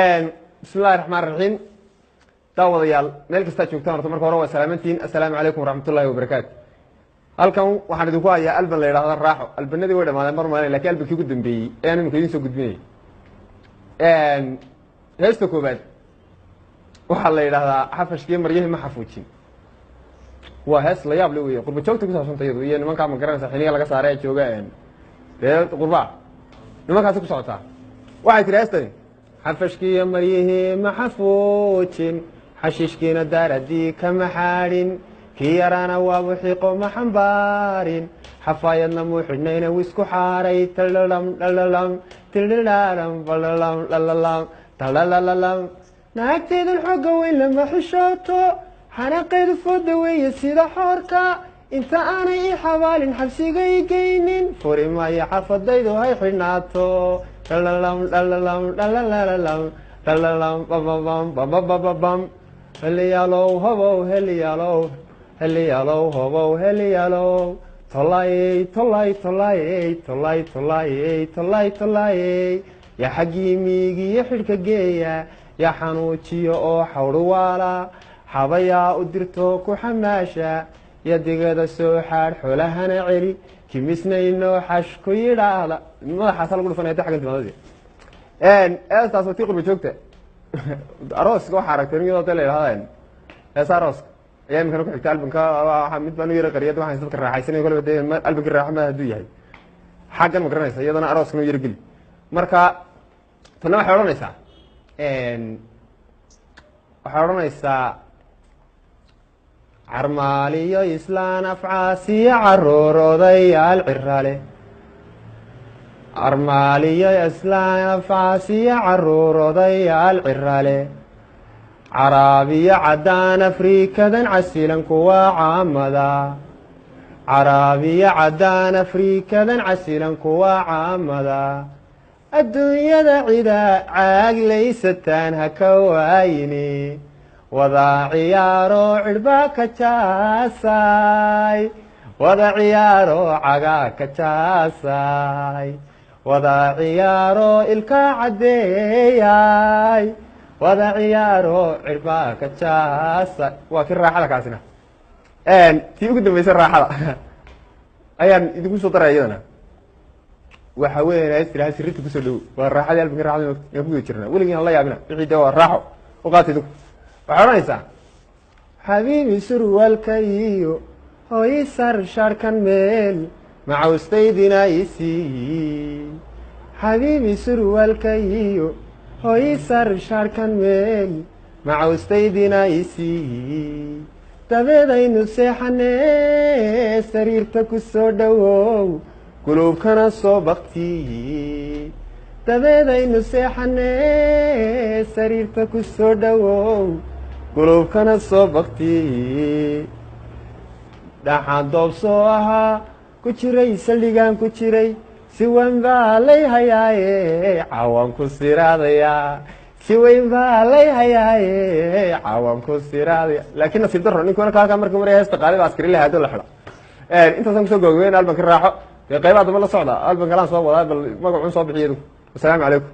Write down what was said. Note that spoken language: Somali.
بسم الله الرحمن الرحيم daawadayaal meel kasta joogtaan horta marka hore waa salaamantiin assalaamu calaykum waraxmatullaahi wabarakaatu halkan waxaan idinku hayaa alban la yidhaahdo raaxo albanadii way dhamaadeen mar maalin laakiin albankii ugu dambeeyey ayaan iminka idiin soo gudbinayay heesta koobaad waxaa la yidhaahdaa xafashkii maryahi ma xafuujin waa hees la yaab le weeye qurba joogta ku saabsanta iyadu iyo nimankaa ma garanaysa xiliga laga saaray ee jooga dee qurbaa nimankaasi ku socotaa waxay tihi heestani xafashkiiyo maryihii ma xafuujin xashiishkiina daaradii kama xaadhin kii yaraana waabu xiqo ma xambaarin xafaayadna muu xidhnayna wisku xaaray talalam dhalalam tildhilaalam balalam dhalalam talalalam naagteedan xooga weyn lama xishooto xanaqeedu fooda weeye sida xoorka inta aanay ii xabaalin xabsigay geynin furi maayo xafadaydu hay xidhnaato dhalalam dhalalam dhalalalam dhalalam bababam babababam heliyaalow hobow heliyaalow heliyaalow hobow heliyaalow tolay tolay tolay tolay tolay tolay tolay yaa xaggii miigiyo xidhka geeya yaa xanuujiyo oo xawdhuwaala xabayaa u dirto ku xamaasha ya digada soo xaadh xoolahana celi kimisnayno xash ku yidhaahda madaxaasa lagu dhufanaya xaggan timaadadii eestaas tii qurba joogta arooska waxaa aragtay iyadoo dee la yidhahda heesa arooska ayaa iminkana ku xigta albanka mid baan u yara qariyad waxaan dadka raaxaysanay kolba dee albankii raaxa ma hadduu yahay xaggan ma garanaysa iyadana arooskana u yara geli marka tana waxay odhanaysaa carmaaliyo islaan afcaasiyo caruur odayaal cirale carmaaliyo islaan afcaasiyo caruur odayaal cirale caraabiyo caddaan afriikadan casilan kuwa caamada caraabiyo caddaan afriikadan casilan kuwa caamada adduunyada cida caaglaysataan ha ka waayini wada ciyaaro cidhbaa ka jaasay wada ciyaaro cagaa ka jaasay wada ciyaaro ilkaa caddeeyay wada ciyaaro cidhbaa ka jaasay waa kii raaxada kaasina tii ugu dambaysa raaxada ayaan idinku soo daraya iyadana waxa weya istiraha sirinta kusoo dhowo waa raaxadii albanki raxada aan ku guda jirnaa weligii aan la yaabina wixii dee waa raaxo u qaata idinku waxay odhanaysaa xabiibi surwaalka iyo hooyi sar shaarhkan meel macawstaydina isiiyi xabiibi surwaalka iyo hooyi sar shaarhkan meel macawstaydina isiiyi dabeedaynu seexanee sariirta ku soo dhowow guluubkana soo baktiyi dabeedaynu seexanee sariirta ku soo dhowow guluubkana soo baktiyi dhaxaan doob soo ahaa ku jiray saldhigaan ku jiray si weyn baa lay hayaaye cawaan ku siraadayaa si weyn baa lay hayaaye cawaan ku siraadaya laakiin nasiib daro ninku halkaa markii maraya heesta qaali baa askari lahaado la xidho intaasaan kusoo googweyn albanka raaxo dee qaybaha damba la socda alban kalaan soo wadaa bal magacuun soo bixiya asalaamu calaykum